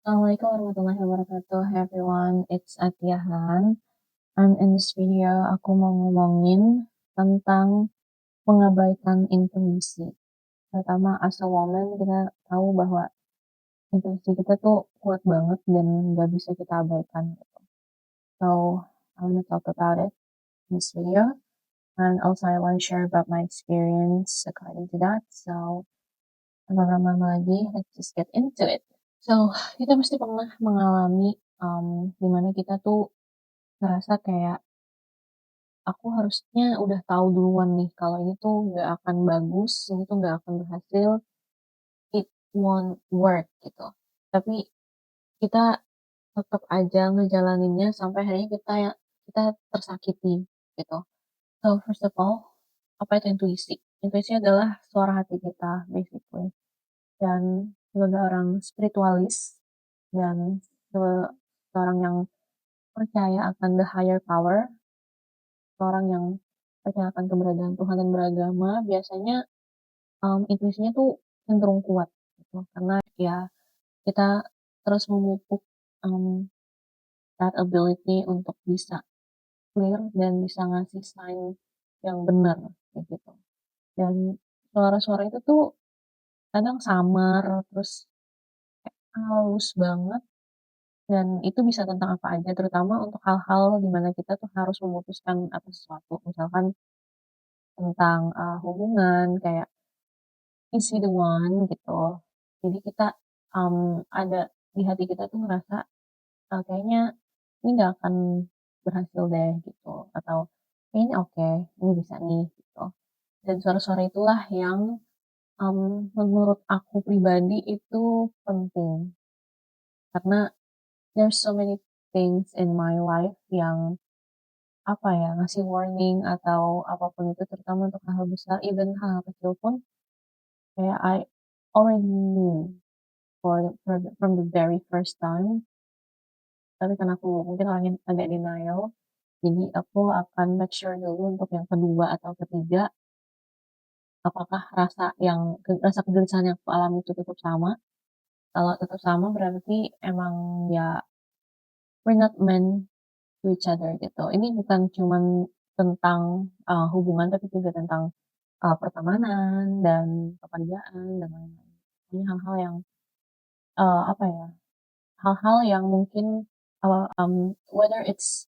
Assalamualaikum warahmatullahi wabarakatuh. Hey everyone, it's Atiahan. And in this video, aku mau ngomongin tentang mengabaikan intuisi. Terutama as a woman, kita tahu bahwa intuisi kita tuh kuat banget dan gak bisa kita abaikan gitu. So, I wanna talk about it in this video. And also I wanna share about my experience according to that. So, tanpa lama-lama lagi, let's just get into it. So, kita pasti pernah mengalami dimana kita tuh ngerasa kayak, aku harusnya udah tahu duluan nih kalau ini tuh nggak akan bagus, ini tuh nggak akan berhasil, it won't work gitu. Tapi kita tetap aja ngejalaninnya sampai akhirnya kita tersakiti gitu. So first of all, apa itu intuisi? Intuisi adalah suara hati kita basically. Dan sebagai orang spiritualis dan seorang yang percaya akan the higher power, orang yang percaya akan keberadaan Tuhan dan beragama, biasanya, intuisinya tuh cenderung kuat gitu. Karena ya kita terus memupuk, mmm, that ability untuk bisa clear dan bisa ngasih sign yang benar, kayak gitu. Dan suara-suara itu tuh kadang samar, terus halus banget, dan itu bisa tentang apa aja, terutama untuk hal-hal di mana kita tuh harus memutuskan atas sesuatu. Misalkan tentang, hubungan kayak, "Is he the one?" Gitu. Jadi kita, ada di hati kita tuh ngerasa, kayaknya ini nggak akan berhasil deh gitu, atau kayaknya oke, ini bisa nih gitu. Dan suara-suara itulah yang, menurut aku pribadi itu penting, karena there's so many things in my life yang, apa ya, ngasih warning atau apapun itu terutama untuk hal-hal besar, even hal-hal kecil pun kayak I already knew from the very first time, tapi karena aku mungkin orangnya agak denial, jadi aku akan make sure dulu untuk yang kedua atau ketiga, apakah rasa kegelisahan yang aku alami itu tetap sama. Kalau tetap sama berarti emang ya we're not meant to each other gitu. Ini bukan cuman tentang, hubungan tapi juga tentang, pertemanan dan pekerjaan dan lain-lain. Ini hal-hal yang, apa ya, hal-hal yang mungkin, whether it's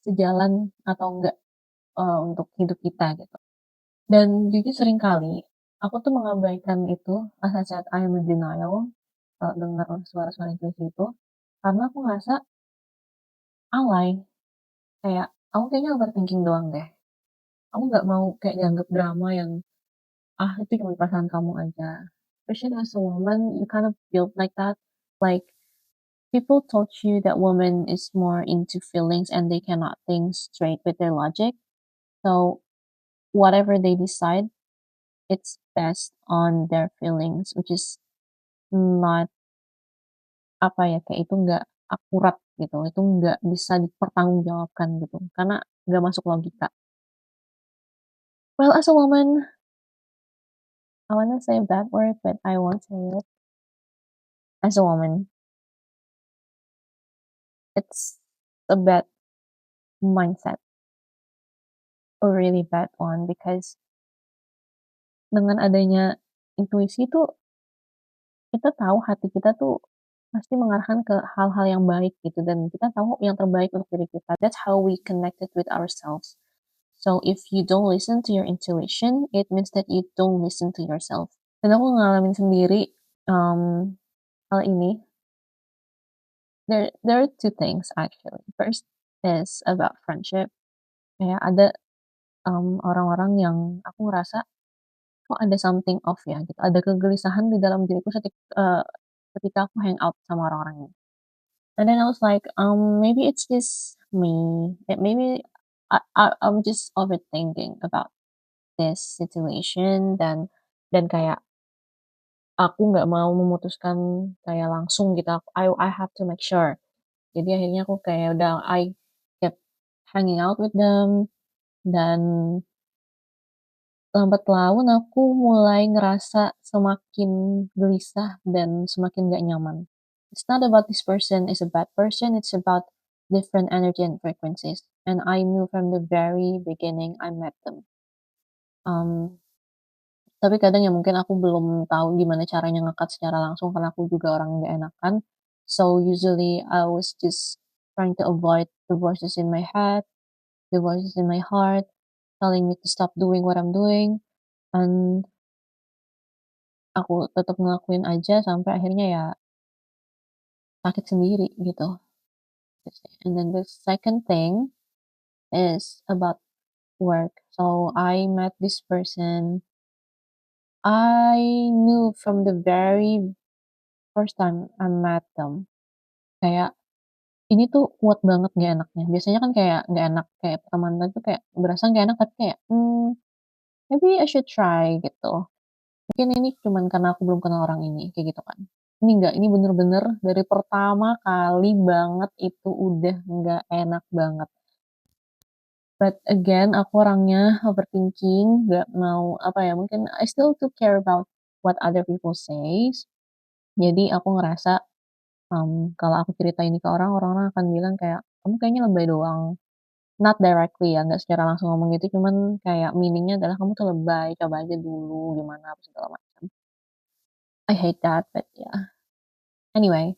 sejalan atau enggak, untuk hidup kita gitu. Dan jujur seringkali aku tuh mengabaikan itu, as I said I am in denial, dengar suara-suara intuisi itu, karena aku ngerasa alay, kayak aku kayaknya overthinking doang deh. Aku nggak mau kayak dianggap drama yang, "Ah, itu cuma perasaan kamu aja." Especially as a woman, you kind of feel like that, like people told you that woman is more into feelings and they cannot think straight with their logic. So whatever they decide, it's best on their feelings, which is not, apa ya, kayak itu nggak akurat gitu, itu nggak bisa dipertanggungjawabkan gitu, karena nggak masuk logika. Well, as a woman, I wanna say a bad word, but I won't say it. As a woman, it's a bad mindset, a really bad one, because dengan adanya intuisi tuh, kita tahu hati kita tuh pasti mengarahkan ke hal-hal yang baik gitu, dan kita tahu yang terbaik untuk diri kita. That's how we connected with ourselves. So if you don't listen to your intuition, it means that you don't listen to yourself. Dan aku ngalamin sendiri, hal ini. There are two things actually. First is about friendship. Kayak ada, orang-orang yang aku ngerasa, kok ada something off ya gitu, ada kegelisahan di dalam diriku ketika aku hang out sama orang-orang ini. And then I was like, maybe it's just me, maybe I'm just overthinking about this situation, dan kayak aku nggak mau memutuskan kayak langsung gitu, I have to make sure. Jadi akhirnya aku kayak udah I kept hanging out with them, dan lambat laun aku mulai ngerasa semakin gelisah dan semakin gak nyaman. It's not about this person is a bad person, it's about different energy and frequencies. And I knew from the very beginning I met them. Um, tapi kadang ya mungkin aku belum tahu gimana caranya ngekat secara langsung karena aku juga orang yang gak enakan. So usually I was just trying to avoid the voices in my head, the voices in my heart, telling me to stop doing what I'm doing, and aku tetap ngelakuin aja sampai akhirnya ya sakit sendiri gitu. And then the second thing is about work. So I met this person. I knew from the very first time I met them, kayak ini tuh kuat banget nggak enaknya. Biasanya kan kayak nggak enak, kayak pertemanan tuh kayak berasa nggak enak tapi kayak, maybe I should try gitu. Mungkin ini cuman karena aku belum kenal orang ini, kayak gitu kan. Ini enggak, ini bener-bener dari pertama kali banget itu udah nggak enak banget. But again, aku orangnya overthinking, nggak mau, apa ya, mungkin I still to care about what other people says. Jadi aku ngerasa, kalau aku cerita ini ke orang, orang-orang akan bilang kayak, "Kamu kayaknya lebay doang." Not directly ya, nggak secara langsung ngomong gitu, cuman kayak meaning-nya adalah, "Kamu tuh lebay, coba aja dulu, gimana," apa segala macam. I hate that, but yeah. Anyway,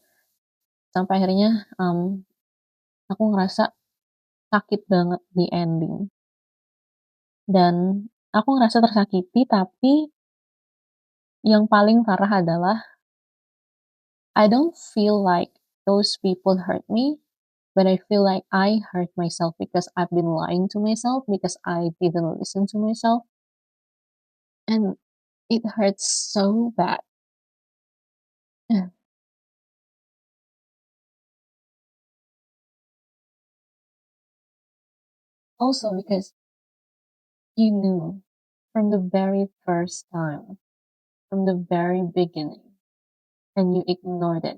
sampai akhirnya, aku ngerasa sakit banget di ending, dan aku ngerasa tersakiti, tapi yang paling parah adalah I don't feel like those people hurt me, but I feel like I hurt myself because I've been lying to myself, because I didn't listen to myself, and it hurts so bad. Also because you knew from the very first time, from the very beginning, and you ignored it.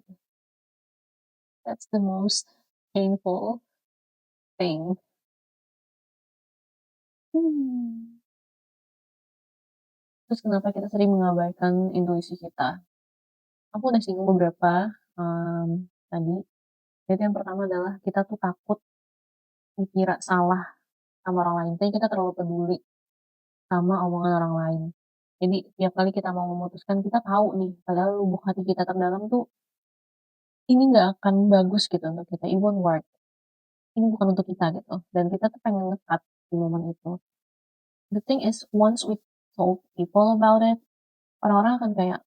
That's the most painful thing. Hmm. Terus kenapa kita sering mengabaikan intuisi kita? Aku udah singgung beberapa tadi. Jadi yang pertama adalah kita tuh takut dikira salah sama orang lain. Jadi kita terlalu peduli sama omongan orang lain. Jadi tiap kali kita mau memutuskan kita tahu nih, padahal lubuk hati kita terdalam tuh ini nggak akan bagus gitu untuk kita. It won't work. Ini bukan untuk kita gitu. Dan kita tuh pengen ngekat di momen itu. The thing is, once we told people about it, orang-orang akan kayak,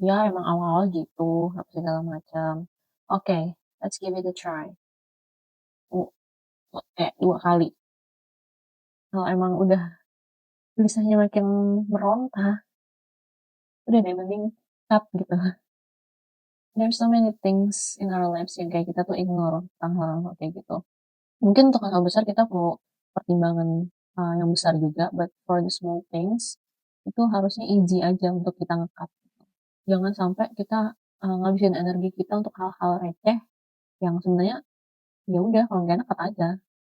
ya emang awal-awal gitu, apa segala macam. Oke, let's give it a try. U- Kayak 2 kali. Kalau emang udah tulisannya makin meronta, udah deh mending cut gitu. There's so many things in our lives yang kayak kita tuh ignore tentang hal-hal kayak gitu. Mungkin untuk hal besar kita perlu pertimbangan, yang besar juga, but for the small things, itu harusnya easy aja untuk kita nge-cut. Jangan sampai kita, ngabisin energi kita untuk hal-hal receh yang sebenarnya ya udah kalau nggak enak cut aja.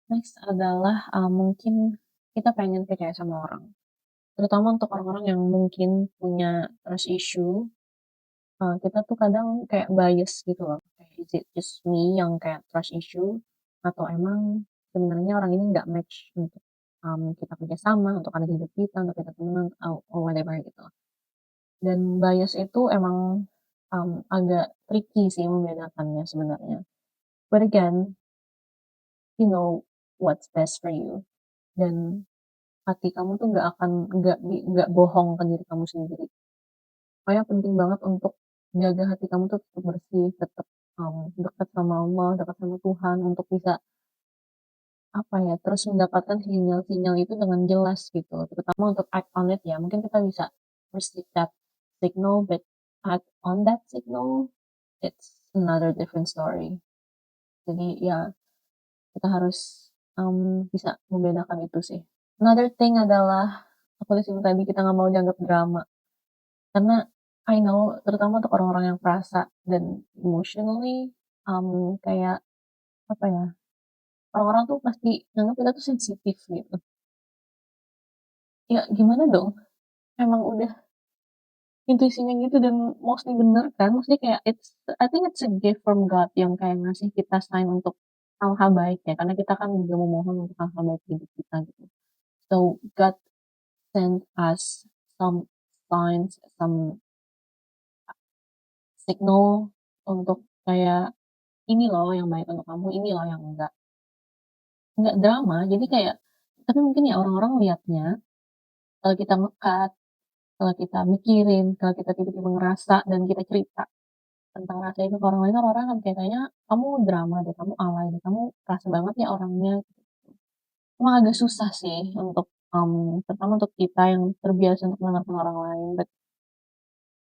Next adalah, mungkin kita pengen percaya sama orang, terutama untuk orang-orang yang mungkin punya trust issue. Kita tuh kadang kayak bias gitu loh, kayak is it just me yang kayak trust issue atau emang sebenarnya orang ini nggak match untuk, kita kerja sama, untuk ada di hidup kita, untuk kita temenan, or whatever gitu. Dan bias itu emang, agak tricky sih membedakannya sebenarnya. But again, you know what's best for you, dan hati kamu tuh nggak bohong ke diri kamu sendiri. Makanya penting banget untuk jaga hati kamu tuh tetap bersih, tetap, dekat sama Allah, dekat sama Tuhan untuk bisa, apa ya, terus mendapatkan sinyal-sinyal itu dengan jelas gitu, terutama untuk act on it ya. Mungkin kita bisa receive that signal, but act on that signal, it's another different story. Jadi ya kita harus, bisa membedakan itu sih. Another thing adalah, aku di sini tadi kita nggak mau dianggap drama. Karena I know terutama untuk orang-orang yang perasa dan emotionally, kayak apa ya, orang-orang tuh pasti nganggap kita tuh sensitif gitu. Ya gimana dong, emang udah intuisinya gitu dan mostly bener kan, maksudnya kayak I think it's a gift from God yang kayak ngasih kita sign untuk hal-hal baik ya, karena kita kan juga memohon untuk hal-hal baik di hidup kita gitu. So God sent us some signs, some signal untuk kayak, "Ini loh yang baik untuk kamu, ini loh yang enggak." Enggak drama, jadi kayak tapi mungkin ya orang-orang lihatnya, kalau kita nge-cut, kalau kita mikirin, kalau kita tiba-tiba ngerasa dan kita cerita tentang rasa itu ke orang lain, orang-orang akan kayak kayaknya, "Kamu drama deh, kamu alay deh, kamu keras banget ya orangnya." Emang agak susah sih untuk, terutama untuk kita yang terbiasa untuk mendengarkan orang lain, but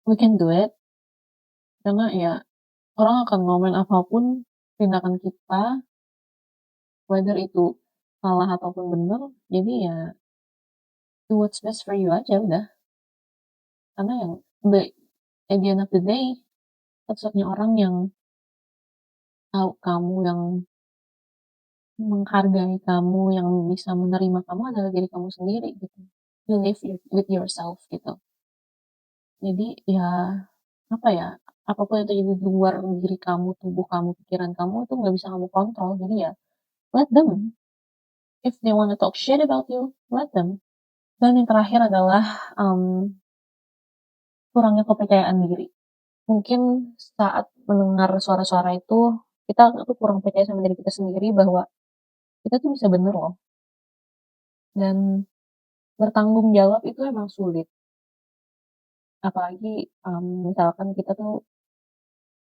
we can do it, karena ya orang akan ngomongin apapun tindakan kita, whether itu salah ataupun bener, jadi ya do what's best for you aja udah. Karena yang at the end of the day, satu-satunya orang yang tahu kamu, yang menghargai kamu, yang bisa menerima kamu adalah diri kamu sendiri gitu. You live with yourself gitu. Jadi ya, apa ya, apapun yang terjadi di luar diri kamu, tubuh kamu, pikiran kamu itu nggak bisa kamu kontrol. Jadi ya, let them. If they wanna talk shit about you, let them. Dan yang terakhir adalah, kurangnya kepercayaan diri. Mungkin saat mendengar suara-suara itu, kita tuh kurang percaya sama diri kita sendiri bahwa kita tuh bisa bener loh, dan bertanggung jawab itu emang sulit. Apalagi, misalkan kita tuh,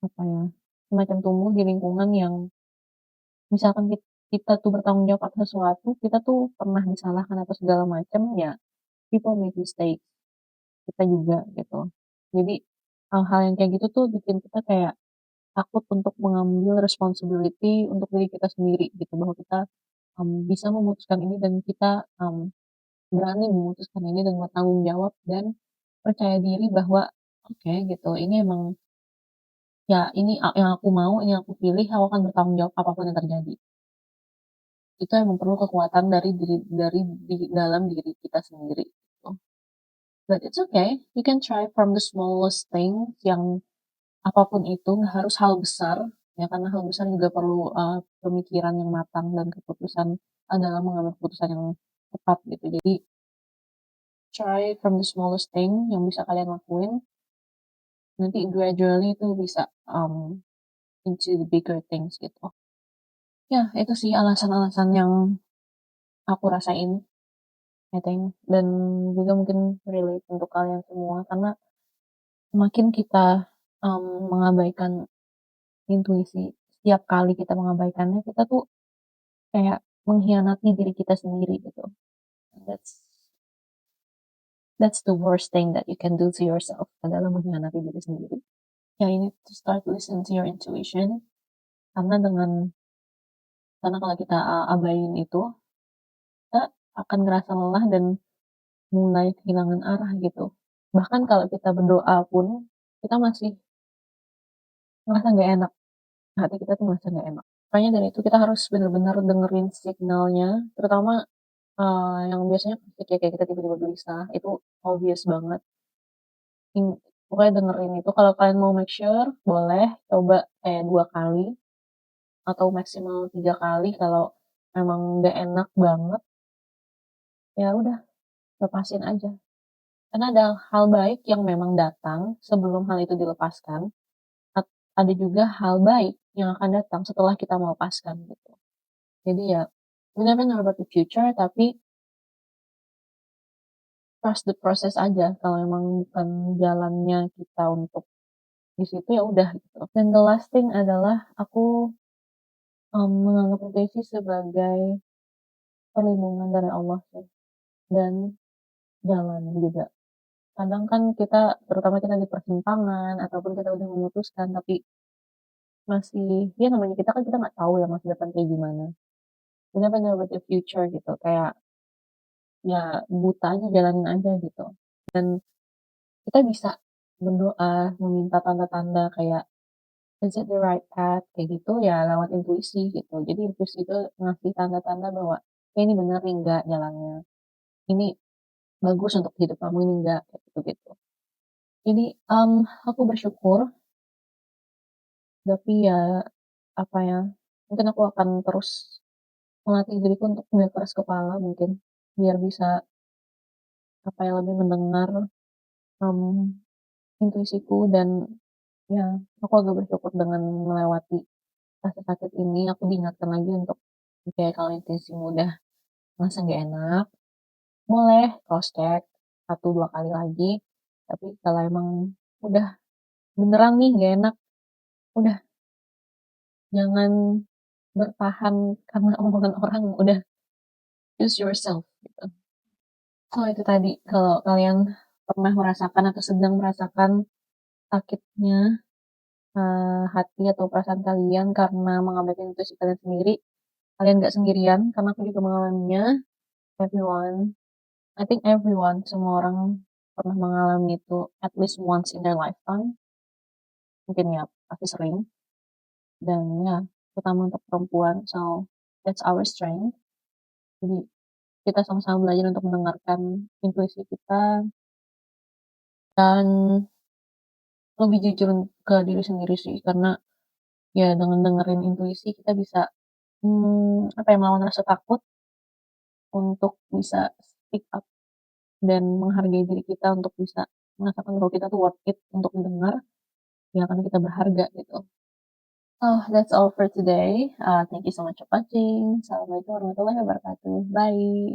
apa ya, semacam tumbuh di lingkungan yang misalkan kita tuh bertanggung jawab atas sesuatu, kita tuh pernah disalahkan atau segala macam, ya people make mistake, kita juga gitu. Jadi hal-hal yang kayak gitu tuh bikin kita kayak takut untuk mengambil responsibility untuk diri kita sendiri gitu, bahwa kita, bisa memutuskan ini dan kita, berani memutuskan ini dan bertanggung jawab dan percaya diri bahwa, oke gitu, ini emang ya ini yang aku mau, ini yang aku pilih, aku akan bertanggung jawab apapun yang terjadi. Itu emang perlu kekuatan di dalam diri kita sendiri gitu. But it's okay, you can try from the smallest thing yang apapun itu, nggak harus hal besar, ya karena hal besar juga perlu, pemikiran yang matang dan keputusan, dalam mengambil keputusan yang tepat gitu. Jadi, try from the smallest thing yang bisa kalian lakuin, nanti gradually itu bisa, into the bigger things gitu. Ya itu sih alasan-alasan yang aku rasain, I think, dan juga mungkin relate untuk kalian semua karena semakin kita, mengabaikan intuisi, setiap kali kita mengabaikannya, kita tuh kayak mengkhianati diri kita sendiri gitu. That's that's the worst thing that you can do to yourself adalah mengkhianati diri sendiri. Ya you need to start listen to your intuition, karena kalau kita, abain itu, kita akan ngerasa lelah dan mulai kehilangan arah gitu. Bahkan kalau kita berdoa pun, kita masih ngerasa nggak enak, hati kita tuh ngerasa nggak enak. Makanya dari itu kita harus benar-benar dengerin signalnya, terutama, yang biasanya ketika kayak kita tiba-tiba gelisah, itu obvious banget. Pokoknya dengerin itu, kalau kalian mau make sure, boleh coba kayak 2 kali atau maksimal 3 kali, kalau memang nggak enak banget, ya udah lepasin aja. Karena ada hal baik yang memang datang sebelum hal itu dilepaskan, ada juga hal baik yang akan datang setelah kita melepaskan gitu. Jadi ya, we never know about the future, tapi trust the process aja, kalau emang bukan jalannya kita untuk di situ, ya udah gitu. Dan the last thing adalah aku, menganggap intuisi sebagai perlindungan dari Allah sih, dan jalan juga. Kadang kan kita, terutama kita di persimpangan ataupun kita udah memutuskan tapi masih, ya namanya kita kan, kita nggak tahu ya masa depan kayak gimana. You never know about the future gitu, kayak ya buta aja, jalanin aja gitu. Dan kita bisa berdoa, meminta tanda-tanda kayak, "Is it the right path?" Kayak gitu ya lewat intuisi gitu. Jadi intuisi itu ngasih tanda-tanda bahwa, "Ya ini bener nih enggak jalannya, ini bagus untuk hidup kamu, ini enggak," kayak gitu-gitu. Jadi, aku bersyukur, tapi ya, apa ya, mungkin aku akan terus melatih diriku untuk nggak keras kepala mungkin, biar bisa, apa ya, lebih mendengar, mmm, intuisiku dan ya, aku agak bersyukur dengan melewati rasa sakit ini, aku diingatkan lagi untuk, oke kalau intuisimu udah ngerasa nggak enak, boleh cross check 1, 2 kali lagi, tapi kalau emang udah beneran nih nggak enak, udah jangan bertahan karena omongan orang, udah choose yourself gitu. So itu tadi, kalau kalian pernah merasakan atau sedang merasakan sakitnya, hati atau perasaan kalian karena mengabaikan intuisi kalian sendiri, kalian nggak sendirian karena aku juga mengalaminya. Everyone, I think everyone, semua orang pernah mengalami itu at least once in their lifetime, mungkin ya pasti sering, dan ya terutama untuk perempuan, so that's our strength. Jadi kita sama-sama belajar untuk mendengarkan intuisi kita dan lebih jujur ke diri sendiri sih, karena ya dengan dengerin intuisi kita bisa, apa ya, melawan rasa takut untuk bisa speak up dan menghargai diri kita untuk bisa mengatakan bahwa kita tuh worth it untuk didengar, ya karena kita berharga gitu. Oh, that's all for today. Thank you so much for watching. Assalamualaikum warahmatullahi wabarakatuh. Bye.